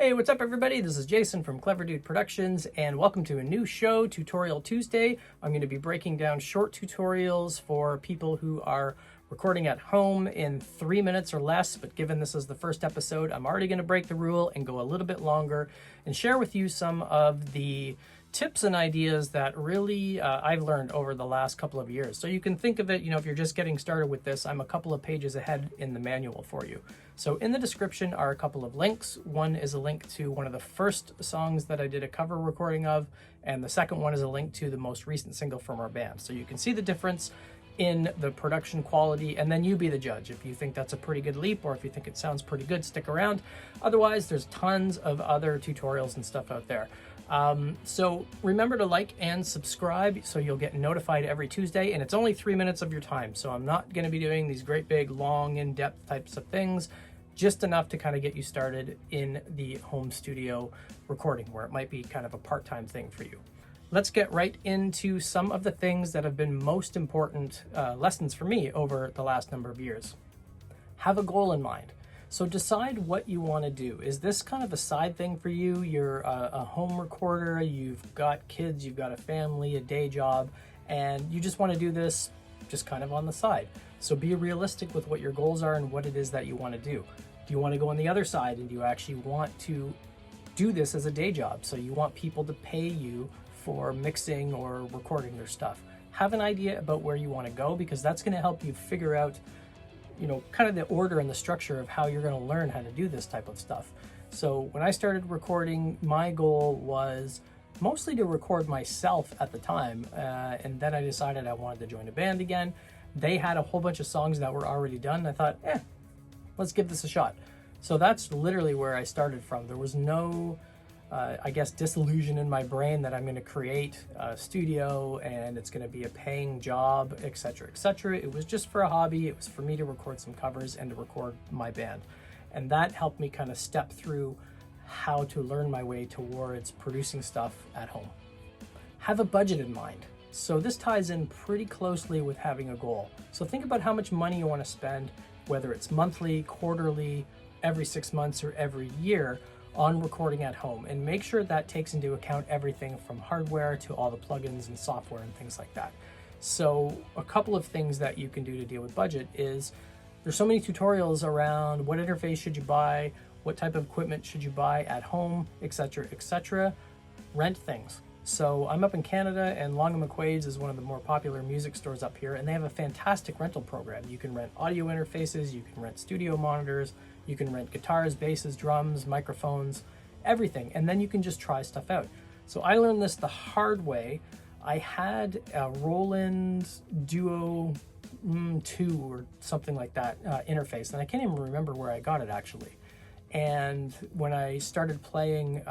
Hey, what's up everybody? This is Jason from Clever Dude Productions and welcome to a new show, Tutorial Tuesday. I'm going to be breaking down short tutorials for people who are recording at home in 3 minutes or less, but given this is the first episode, I'm already going to break the rule and go a little bit longer and share with you some of the tips and ideas that really I've learned over the last couple of years. So you can think of it, if you're just getting started with this, I'm a couple of pages ahead in the manual for you. So in the description are a couple of links. One is a link to one of the first songs that I did a cover recording of, and the second one is a link to the most recent single from our band. So you can see the difference in the production quality, and then you be the judge. If you think that's a pretty good leap, or if you think it sounds pretty good, stick around. Otherwise, there's tons of other tutorials and stuff out there. So remember to like and subscribe so you'll get notified every Tuesday, and it's only 3 minutes of your time. So I'm not going to be doing these great big long in-depth types of things, just enough to kind of get you started in the home studio recording where it might be kind of a part-time thing for you. Let's get right into some of the things that have been most important lessons for me over the last number of years. Have a goal in mind. So decide what you want to do. Is this kind of a side thing for you? You're a home recorder, you've got kids, you've got a family, a day job, and you just want to do this just kind of on the side. So be realistic with what your goals are and what it is that you want to do. Do you want to go on the other side and do you actually want to do this as a day job? So you want people to pay you for mixing or recording their stuff. Have an idea about where you want to go, because that's going to help you figure out kind of the order and the structure of how you're going to learn how to do this type of stuff. So when I started recording, my goal was mostly to record myself at the time, and then I decided I wanted to join a band again. They had a whole bunch of songs that were already done. I thought, let's give this a shot. So that's literally where I started from. There was no disillusion in my brain that I'm going to create a studio and it's going to be a paying job, etc., etc. It was just for a hobby. It was for me to record some covers and to record my band. And that helped me kind of step through how to learn my way towards producing stuff at home. Have a budget in mind. So this ties in pretty closely with having a goal. So think about how much money you want to spend, whether it's monthly, quarterly, every 6 months, or every year, on recording at home, and make sure that takes into account everything from hardware to all the plugins and software and things like that. So a couple of things that you can do to deal with budget is there's so many tutorials around what interface should you buy, what type of equipment should you buy at home, etc., etc. Rent things. So I'm up in Canada, and Long and McQuaid's is one of the more popular music stores up here, and they have a fantastic rental program. You can rent audio interfaces, you can rent studio monitors, you can rent guitars, basses, drums, microphones, everything, and then you can just try stuff out. So I learned this the hard way. I had a Roland Duo 2 or something like that interface, and I can't even remember where I got it actually. And when I started playing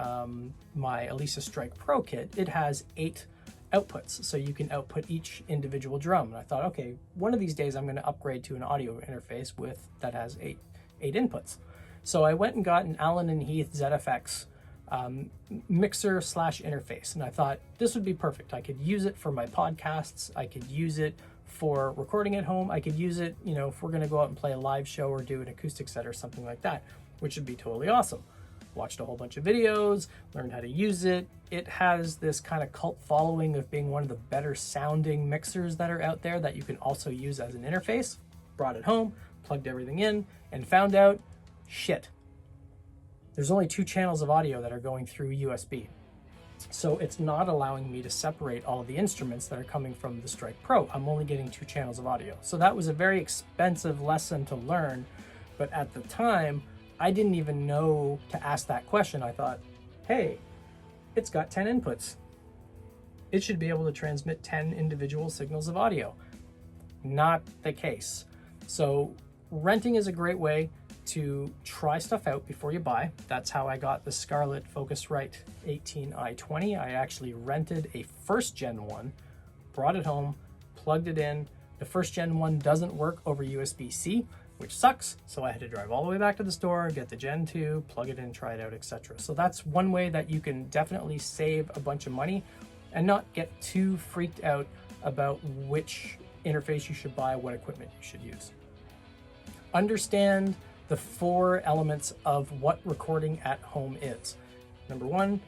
my Elisa Strike Pro kit, it has 8 outputs, so you can output each individual drum. And I thought, okay, one of these days I'm going to upgrade to an audio interface that has 8 inputs. So I went and got an Allen and Heath ZFX mixer / interface, and I thought this would be perfect. I could use it for my podcasts, I could use it for recording at home, I could use it, if we're going to go out and play a live show or do an acoustic set or something like that, which would be totally awesome. Watched a whole bunch of videos, learned how to use it. It has this kind of cult following of being one of the better sounding mixers that are out there that you can also use as an interface. Brought it home, plugged everything in, and found out, shit, there's only 2 channels of audio that are going through USB. So it's not allowing me to separate all of the instruments that are coming from the Strike Pro. I'm only getting 2 channels of audio. So that was a very expensive lesson to learn, but at the time, I didn't even know to ask that question. I thought, hey, it's got 10 inputs. It should be able to transmit 10 individual signals of audio. Not the case. So renting is a great way to try stuff out before you buy. That's how I got the Scarlett Focusrite 18i20. I actually rented a first gen one, brought it home, plugged it in. The first gen one doesn't work over USB-C, which sucks. So I had to drive all the way back to the store, get the Gen 2, plug it in, try it out, etc. So that's one way that you can definitely save a bunch of money and not get too freaked out about which interface you should buy, what equipment you should use. Understand the 4 elements of what recording at home is. Number 1,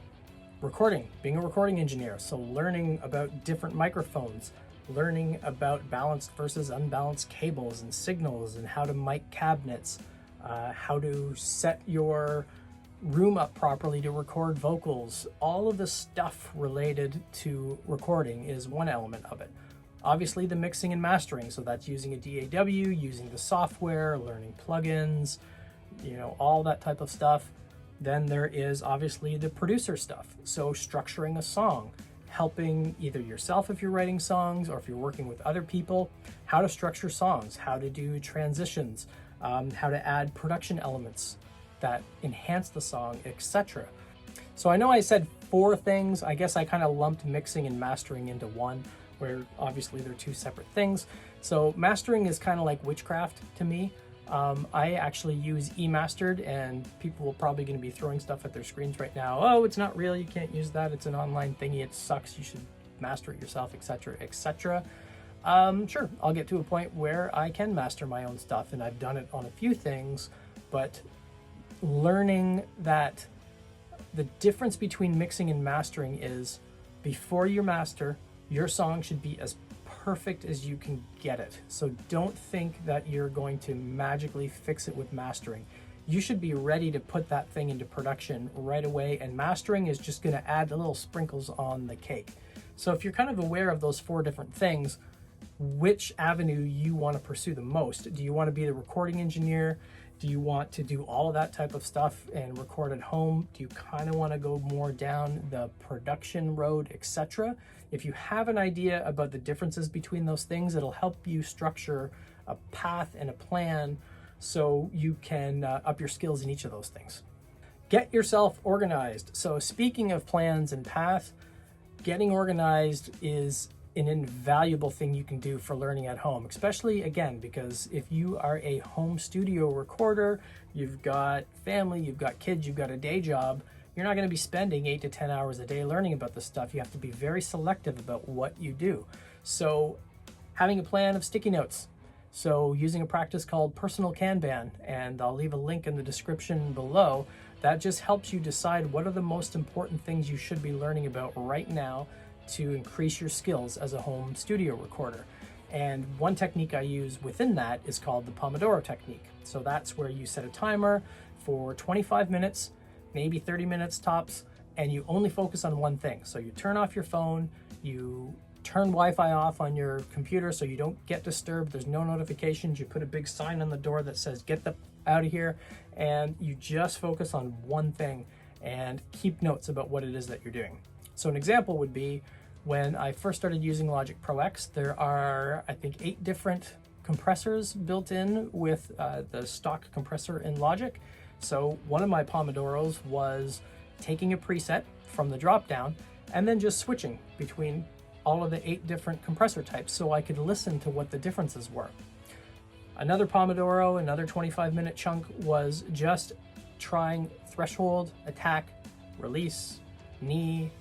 recording, being a recording engineer. So learning about different microphones, learning about balanced versus unbalanced cables and signals, and how to mic cabinets, how to set your room up properly to record vocals. All of the stuff related to recording is one element of it. Obviously the mixing and mastering, so that's using a DAW, using the software, learning plugins, all that type of stuff. Then there is obviously the producer stuff, so structuring a song, helping either yourself if you're writing songs or if you're working with other people, how to structure songs, how to do transitions, how to add production elements that enhance the song, etc. So I know I said 4 things. I guess I kind of lumped mixing and mastering into one, where obviously they're 2 separate things. So mastering is kind of like witchcraft to me. I actually use eMastered, and people are probably going to be throwing stuff at their screens right now. Oh, it's not real, you can't use that, it's an online thingy, it sucks, you should master it yourself, etc., etc. Sure, I'll get to a point where I can master my own stuff, and I've done it on a few things, but learning that the difference between mixing and mastering is, before you master, your song should be as perfect as you can get it. So don't think that you're going to magically fix it with mastering. You should be ready to put that thing into production right away, and mastering is just going to add the little sprinkles on the cake. So if you're kind of aware of those 4 different things, which avenue you want to pursue the most? Do you want to be the recording engineer? Do you want to do all of that type of stuff and record at home? Do you kind of want to go more down the production road, etc.? If you have an idea about the differences between those things, it'll help you structure a path and a plan so you can up your skills in each of those things. Get yourself organized. So speaking of plans and path, getting organized is an invaluable thing you can do for learning at home, especially again, because if you are a home studio recorder, you've got family, you've got kids, you've got a day job, you're not going to be spending 8 to 10 hours a day learning about this stuff. You have to be very selective about what you do. So having a plan of sticky notes. So using a practice called personal Kanban, and I'll leave a link in the description below, that just helps you decide what are the most important things you should be learning about right now to increase your skills as a home studio recorder. And one technique I use within that is called the Pomodoro technique. So that's where you set a timer for 25 minutes, maybe 30 minutes tops, and you only focus on one thing. So you turn off your phone, you turn Wi-Fi off on your computer so you don't get disturbed, there's no notifications, you put a big sign on the door that says get the out of here, and you just focus on one thing and keep notes about what it is that you're doing. So an example would be, when I first started using Logic Pro X, there are, I think, 8 different compressors built in with the stock compressor in Logic. So one of my Pomodoros was taking a preset from the drop-down and then just switching between all of the 8 different compressor types so I could listen to what the differences were. Another Pomodoro, another 25-minute chunk, was just trying threshold, attack, release, knee,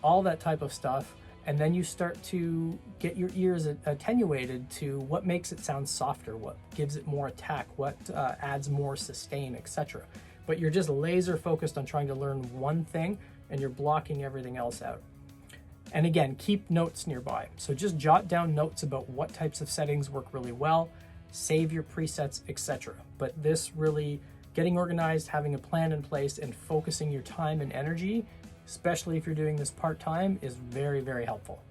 all that type of stuff. And then you start to get your ears attenuated to what makes it sound softer, what gives it more attack, what adds more sustain, etc. But you're just laser focused on trying to learn one thing, and you're blocking everything else out. And again, keep notes nearby. So just jot down notes about what types of settings work really well, save your presets, etc. But this really, getting organized, having a plan in place, and focusing your time and energy, especially if you're doing this part-time, is very, very helpful.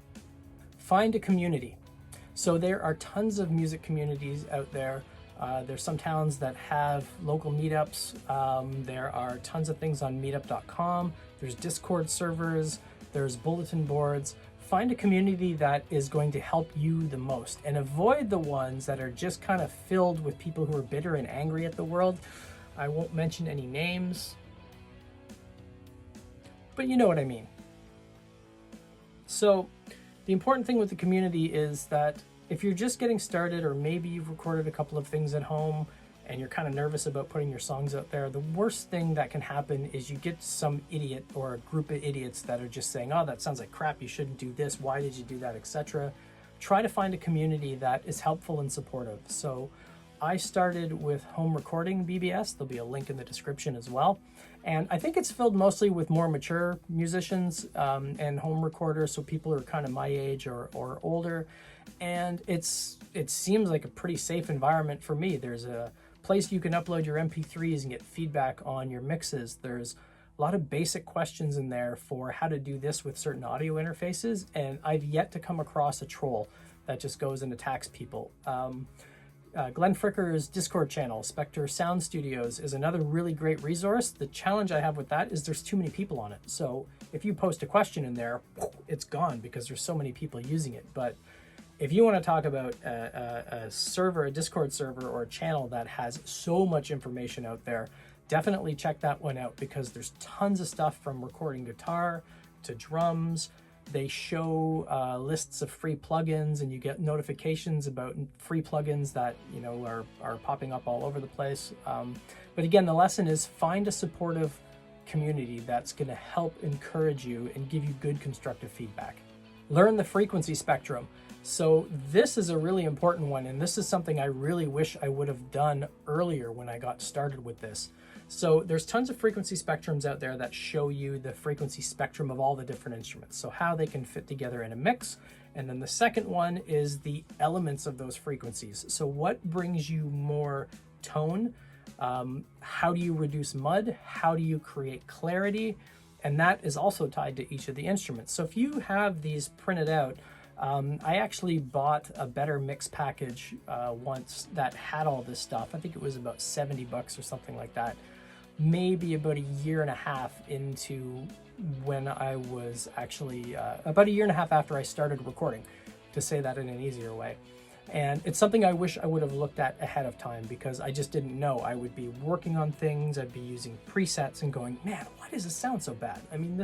Find a community. So there are tons of music communities out there. There's some towns that have local meetups. There are tons of things on meetup.com. There's Discord servers. There's bulletin boards. Find a community that is going to help you the most, and avoid the ones that are just kind of filled with people who are bitter and angry at the world. I won't mention any names, but you know what I mean. So the important thing with the community is that if you're just getting started, or maybe you've recorded a couple of things at home and you're kind of nervous about putting your songs out there, the worst thing that can happen is you get some idiot or a group of idiots that are just saying, oh, that sounds like crap, you shouldn't do this, why did you do that, etc. Try to find a community that is helpful and supportive. So I started with home recording BBS. There'll be a link in the description as well. And I think it's filled mostly with more mature musicians and home recorders, so people who are kind of my age or older. And it seems like a pretty safe environment for me. There's a place you can upload your MP3s and get feedback on your mixes. There's a lot of basic questions in there for how to do this with certain audio interfaces, and I've yet to come across a troll that just goes and attacks people. Glenn Fricker's Discord channel, Spectre Sound Studios, is another really great resource. The challenge I have with that is there's too many people on it. So if you post a question in there, it's gone because there's so many people using it. But if you want to talk about a server, a Discord server, or a channel that has so much information out there, definitely check that one out because there's tons of stuff from recording guitar to drums. They show lists of free plugins, and you get notifications about free plugins that are popping up all over the place. But again, the lesson is find a supportive community that's going to help encourage you and give you good constructive feedback. Learn the frequency spectrum. So this is a really important one, and this is something I really wish I would have done earlier when I got started with this. So there's tons of frequency spectrums out there that show you the frequency spectrum of all the different instruments, so how they can fit together in a mix. And then the second one is the elements of those frequencies. So what brings you more tone? How do you reduce mud? How do you create clarity? And that is also tied to each of the instruments. So if you have these printed out, I actually bought a better mix package once that had all this stuff. I think it was about $70 or something like that. Maybe about a year and a half into when I was actually, about a year and a half after I started recording, to say that in an easier way. And it's something I wish I would have looked at ahead of time because I just didn't know. I would be working on things, I'd be using presets and going, man, why does this sound so bad? I mean,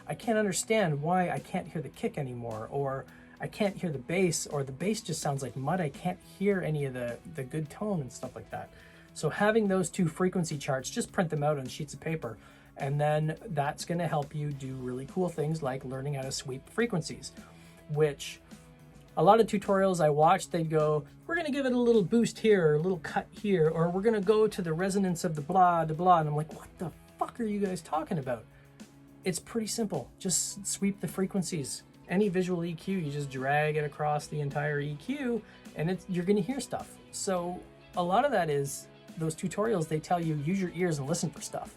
I can't understand why I can't hear the kick anymore, or I can't hear the bass, or the bass just sounds like mud. I can't hear any of the good tone and stuff like that. So having those two frequency charts, just print them out on sheets of paper, and then that's going to help you do really cool things like learning how to sweep frequencies, which a lot of tutorials I watched, they'd go, we're going to give it a little boost here, or a little cut here, or we're going to go to the resonance of the blah, blah, blah. And I'm like, what the fuck are you guys talking about? It's pretty simple. Just sweep the frequencies. Any visual EQ, you just drag it across the entire EQ, and you're going to hear stuff. So a lot of that is those tutorials, they tell you use your ears and listen for stuff,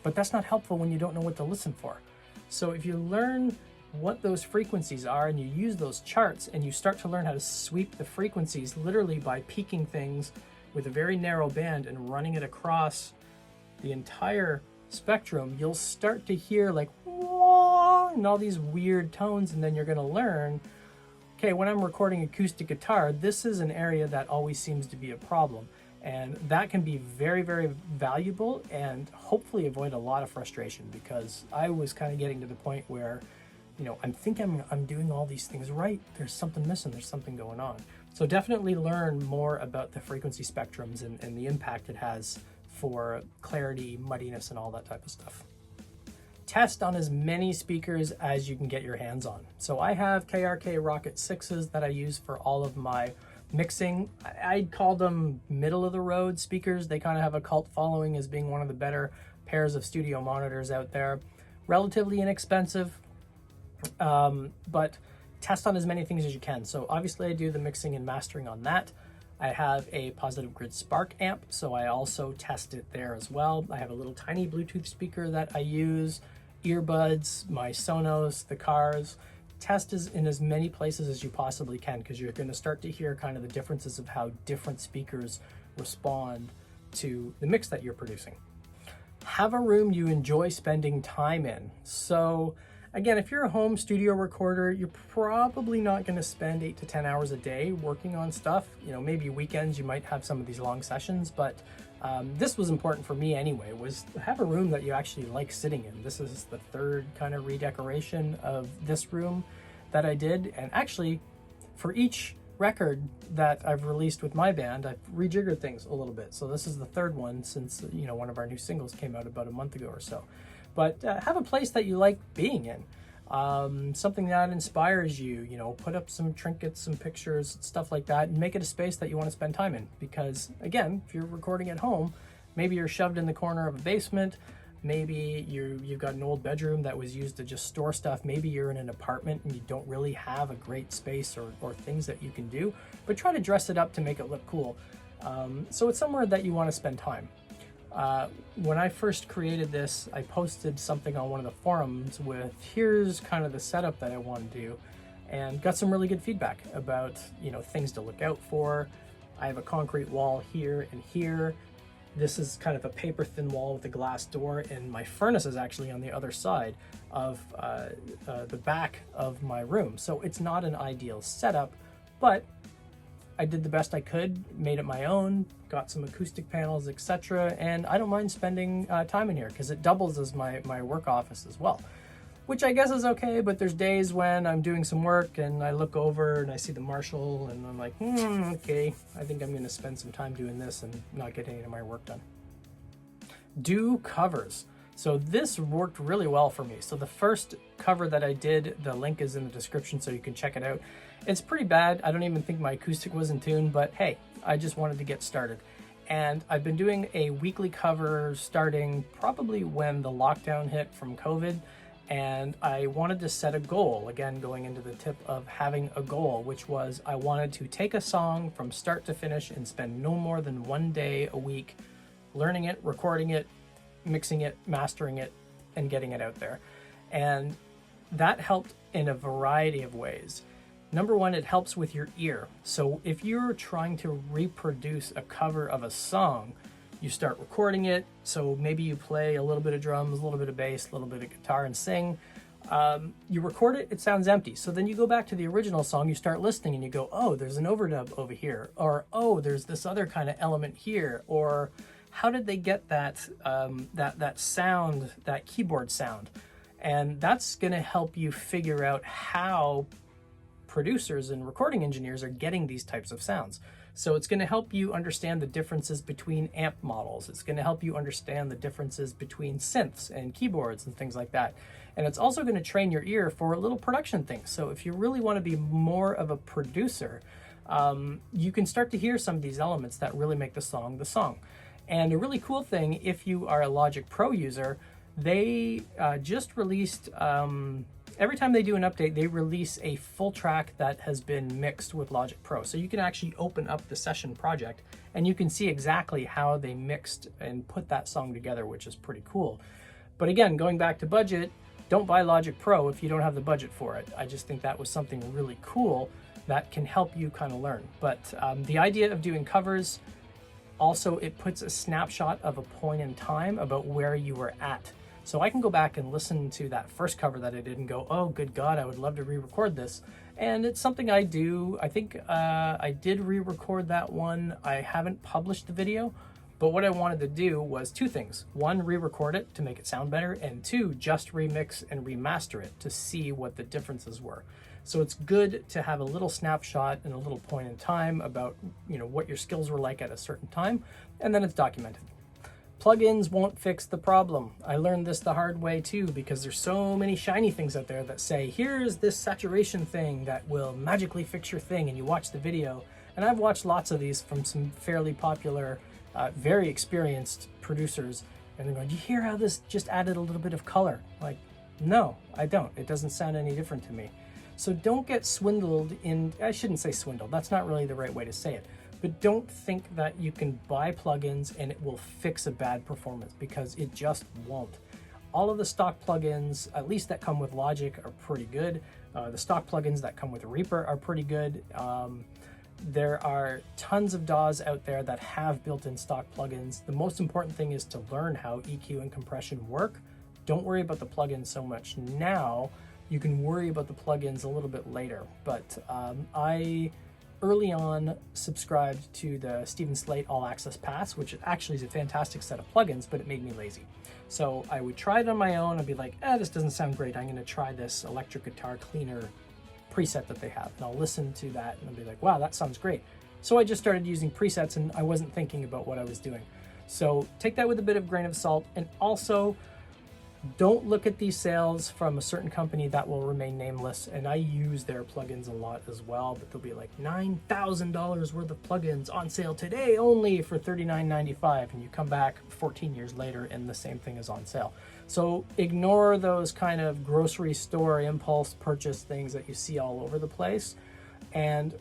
but that's not helpful when you don't know what to listen for. So if you learn what those frequencies are and you use those charts and you start to learn how to sweep the frequencies literally by peaking things with a very narrow band and running it across the entire spectrum, you'll start to hear like wah, and all these weird tones, and then you're going to learn, okay, when I'm recording acoustic guitar, this is an area that always seems to be a problem. And that can be very, very valuable and hopefully avoid a lot of frustration, because I was kind of getting to the point where, I'm thinking I'm doing all these things right. There's something missing. There's something going on. So definitely learn more about the frequency spectrums and the impact it has for clarity, muddiness, and all that type of stuff. Test on as many speakers as you can get your hands on. So I have KRK Rocket 6s that I use for all of my mixing. I'd call them middle of the road speakers. They kind of have a cult following as being one of the better pairs of studio monitors out there. Relatively inexpensive, but test on as many things as you can. So obviously I do the mixing and mastering on that. I have a Positive Grid Spark amp, so I also test it there as well. I have a little tiny Bluetooth speaker that I use, earbuds, my Sonos, the cars. Test is in as many places as you possibly can, because you're going to start to hear kind of the differences of how different speakers respond to the mix that you're producing. Have a room you enjoy spending time in. So again, if you're a home studio recorder, you're probably not going to spend 8 to 10 hours a day working on stuff. Maybe weekends you might have some of these long sessions, but this was important for me anyway, was have a room that you actually like sitting in. This is the third kind of redecoration of this room that I did. And actually, for each record that I've released with my band, I've rejiggered things a little bit. So this is the third one since, one of our new singles came out about a month ago or so. But have a place that you like being in. something that inspires you, put up some trinkets, some pictures, stuff like that, and make it a space that you want to spend time in. Because again, if you're recording at home, maybe you're shoved in the corner of a basement, maybe you've got an old bedroom that was used to just store stuff, maybe you're in an apartment and you don't really have a great space or things that you can do, but try to dress it up to make it look cool. So it's somewhere that you want to spend time. When I first created this, I posted something on one of the forums with, here's kind of the setup that I want to do, and got some really good feedback about, things to look out for. I have a concrete wall here and here. This is kind of a paper thin wall with a glass door, and my furnace is actually on the other side of the back of my room. So it's not an ideal setup, but I did the best I could, made it my own, got some acoustic panels, etc. And I don't mind spending time in here because it doubles as my work office as well, which I guess is okay. But there's days when I'm doing some work and I look over and I see the Marshall and I'm like, okay, I think I'm going to spend some time doing this and not get any of my work done. Do covers. So this worked really well for me. So the first cover that I did, the link is in the description so you can check it out. It's pretty bad. I don't even think my acoustic was in tune, but hey, I just wanted to get started. And I've been doing a weekly cover starting probably when the lockdown hit from COVID. And I wanted to set a goal, again, going into the tip of having a goal, which was I wanted to take a song from start to finish and spend no more than 1 day a week learning it, recording it, mixing it, mastering it, and getting it out there. And that helped in a variety of ways. Number one, it helps with your ear. So if you're trying to reproduce a cover of a song, you start recording it. So maybe you play a little bit of drums, a little bit of bass, a little bit of guitar and sing. You record it, it sounds empty. So then you go back to the original song, you start listening and you go, oh, there's an overdub over here. Or, oh, there's this other kind of element here. Or how did they get that that sound, that keyboard sound? And that's going to help you figure out how producers and recording engineers are getting these types of sounds. So it's going to help you understand the differences between amp models. It's going to help you understand the differences between synths and keyboards and things like that. And it's also going to train your ear for little production things. So if you really want to be more of a producer, you can start to hear some of these elements that really make the song the song. And a really cool thing, if you are a Logic Pro user, they just released, every time they do an update, they release a full track that has been mixed with Logic Pro. So you can actually open up the session project and you can see exactly how they mixed and put that song together, which is pretty cool. But again, going back to budget, don't buy Logic Pro if you don't have the budget for it. I just think that was something really cool that can help you kind of learn. But the idea of doing covers, also, it puts a snapshot of a point in time about where you were at. So I can go back and listen to that first cover that I did and go, oh, good God, I would love to re-record this. And it's something I do. I think I did re-record that one. I haven't published the video, but what I wanted to do was two things. One, re-record it to make it sound better, and two, just remix and remaster it to see what the differences were. So it's good to have a little snapshot and a little point in time about, what your skills were like at a certain time, and then it's documented. Plugins won't fix the problem. I learned this the hard way too, because there's so many shiny things out there that say, here's this saturation thing that will magically fix your thing, and you watch the video. And I've watched lots of these from some fairly popular, very experienced producers, and they're going, do you hear how this just added a little bit of color? Like, no, I don't. It doesn't sound any different to me. So don't get swindled in, I shouldn't say swindled, that's not really the right way to say it, but don't think that you can buy plugins and it will fix a bad performance, because it just won't. All of the stock plugins, at least that come with Logic, are pretty good. The stock plugins that come with Reaper are pretty good. There are tons of DAWs out there that have built-in stock plugins. The most important thing is to learn how EQ and compression work. Don't worry about the plugins so much now. You can worry about the plugins a little bit later. But I early on subscribed to the Steven Slate All Access Pass, which actually is a fantastic set of plugins, but it made me lazy. So I would try it on my own. I'd be like, this doesn't sound great. I'm going to try this electric guitar cleaner preset that they have. And I'll listen to that and I'll be like, wow, that sounds great. So I just started using presets and I wasn't thinking about what I was doing. So take that with a bit of grain of salt. And also, Don't look at these sales from a certain company that will remain nameless, and I use their plugins a lot as well, but they'll be like $9,000 worth of plugins on sale today only for $39.95, and you come back 14 years later and the same thing is on sale. So ignore those kind of grocery store impulse purchase things that you see all over the place, and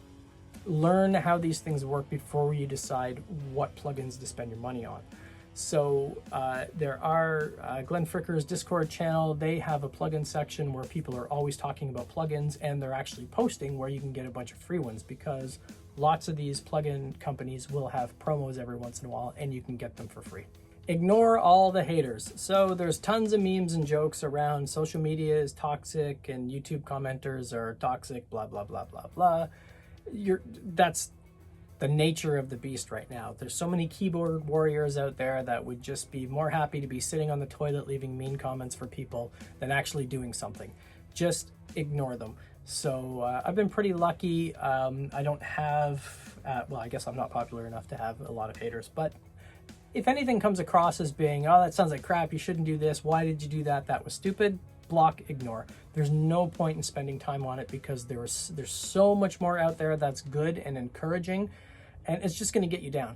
learn how these things work before you decide what plugins to spend your money on. So there are Glenn Fricker's Discord channel. They have a plugin section where people are always talking about plugins, and they're actually posting where you can get a bunch of free ones, because lots of these plugin companies will have promos every once in a while and you can get them for free. Ignore all the haters. So there's tons of memes and jokes around social media is toxic and YouTube commenters are toxic, blah, blah, blah, blah, blah. That's the nature of the beast right now. There's so many keyboard warriors out there that would just be more happy to be sitting on the toilet leaving mean comments for people than actually doing something. Just ignore them. So I've been pretty lucky. I don't have, well, I guess I'm not popular enough to have a lot of haters, but if anything comes across as being, oh, that sounds like crap, you shouldn't do this, why did you do that, that was stupid, block, ignore. There's no point in spending time on it, because there's so much more out there that's good and encouraging, and it's just going to get you down.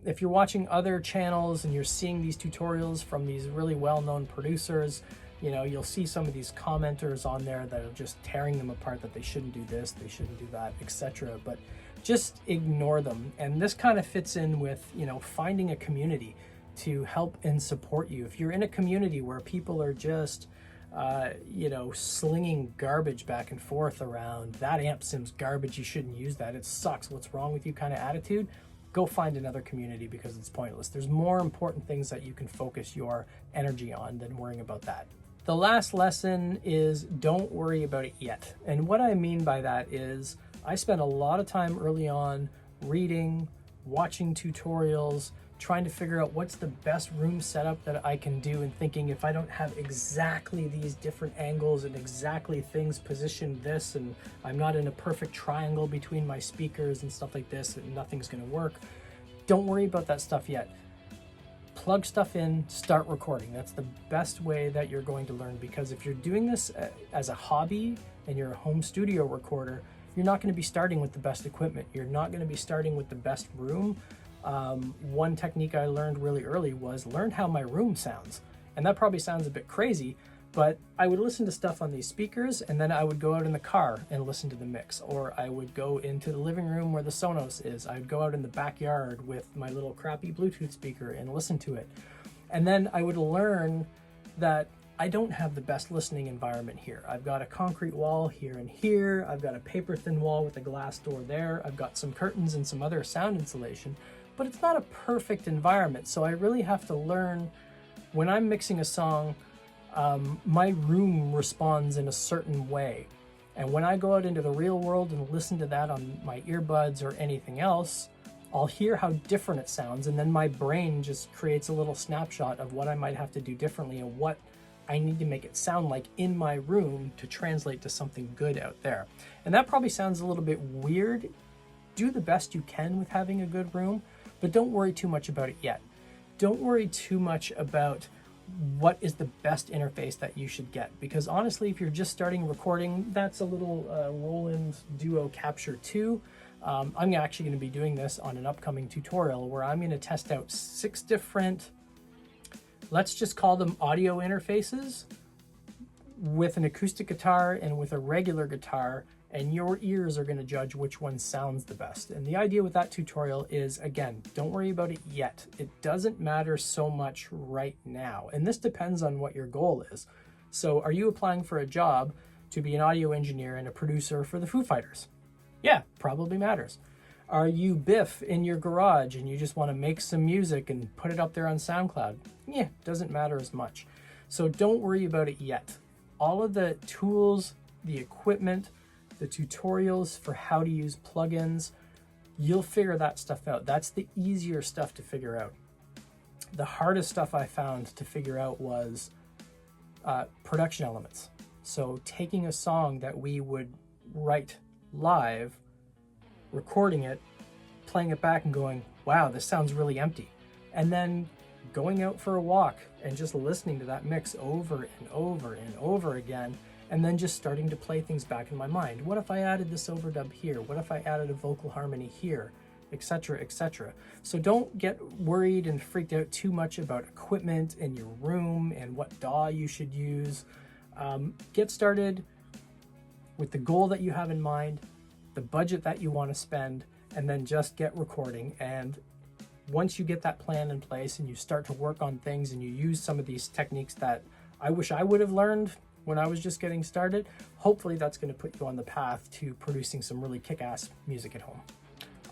If you're watching other channels and you're seeing these tutorials from these really well-known producers, you know, you'll see some of these commenters on there that are just tearing them apart, that they shouldn't do this, they shouldn't do that, etc. But just ignore them. And this kind of fits in with, you know, finding a community to help and support you. If you're in a community where people are just you know, slinging garbage back and forth around, that amp sim's garbage, you shouldn't use that, it sucks, what's wrong with you kind of attitude, go find another community, because it's pointless. There's more important things that you can focus your energy on than worrying about that. The last lesson is don't worry about it yet. And what I mean by that is I spent a lot of time early on reading, watching tutorials, trying to figure out what's the best room setup that I can do, and thinking if I don't have exactly these different angles and exactly things positioned this, and I'm not in a perfect triangle between my speakers and stuff like this, nothing's going to work. Don't worry about that stuff yet. Plug stuff in, start recording. That's the best way that you're going to learn, because if you're doing this as a hobby and you're a home studio recorder, you're not going to be starting with the best equipment. You're not going to be starting with the best room. One technique I learned really early was learn how my room sounds. And that probably sounds a bit crazy, but I would listen to stuff on these speakers, and then I would go out in the car and listen to the mix, or I would go into the living room where the Sonos is. I'd go out in the backyard with my little crappy Bluetooth speaker and listen to it. And then I would learn that I don't have the best listening environment here. I've got a concrete wall here and here. I've got a paper thin wall with a glass door there. I've got some curtains and some other sound insulation, but it's not a perfect environment. So I really have to learn, when I'm mixing a song, my room responds in a certain way. And when I go out into the real world and listen to that on my earbuds or anything else, I'll hear how different it sounds. And then my brain just creates a little snapshot of what I might have to do differently and what I need to make it sound like in my room to translate to something good out there. And that probably sounds a little bit weird. Do the best you can with having a good room, but don't worry too much about it yet. Don't worry too much about what is the best interface that you should get, because honestly, if you're just starting recording, that's a little Roland Duo Capture 2. I'm actually going to be doing this on an upcoming tutorial where I'm going to test out 6 different, let's just call them audio interfaces, with an acoustic guitar and with a regular guitar, and your ears are going to judge which one sounds the best. And the idea with that tutorial is, again, don't worry about it yet. It doesn't matter so much right now. And this depends on what your goal is. So are you applying for a job to be an audio engineer and a producer for the Foo Fighters? Yeah, probably matters. Are you Biff in your garage and you just want to make some music and put it up there on SoundCloud? Yeah, doesn't matter as much. So don't worry about it yet. All of the tools, the equipment, the tutorials for how to use plugins, you'll figure that stuff out. That's the easier stuff to figure out. The hardest stuff I found to figure out was production elements. So taking a song that we would write live, recording it, playing it back and going, wow, this sounds really empty. And then going out for a walk and just listening to that mix over and over and over again, and then just starting to play things back in my mind. What if I added this overdub here? What if I added a vocal harmony here? Etc., etc. So don't get worried and freaked out too much about equipment in your room and what DAW you should use. Get started with the goal that you have in mind, the budget that you want to spend, and then just get recording. And once you get that plan in place and you start to work on things and you use some of these techniques that I wish I would have learned when I was just getting started, hopefully that's going to put you on the path to producing some really kick-ass music at home.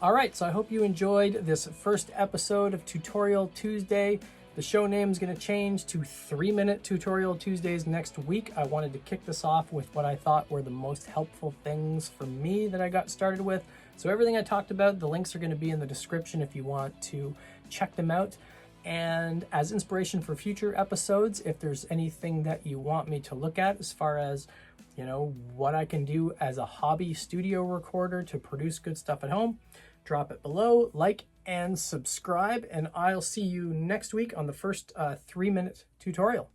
All right, so I hope you enjoyed this first episode of Tutorial Tuesday. The show name is going to change to 3-Minute Tutorial Tuesdays next week. I wanted to kick this off with what I thought were the most helpful things for me that I got started with. So everything I talked about, the links are going to be in the description if you want to check them out. And as inspiration for future episodes, if there's anything that you want me to look at as far as, you know, what I can do as a hobby studio recorder to produce good stuff at home, drop it below, like and subscribe, and I'll see you next week on the first 3-minute tutorial.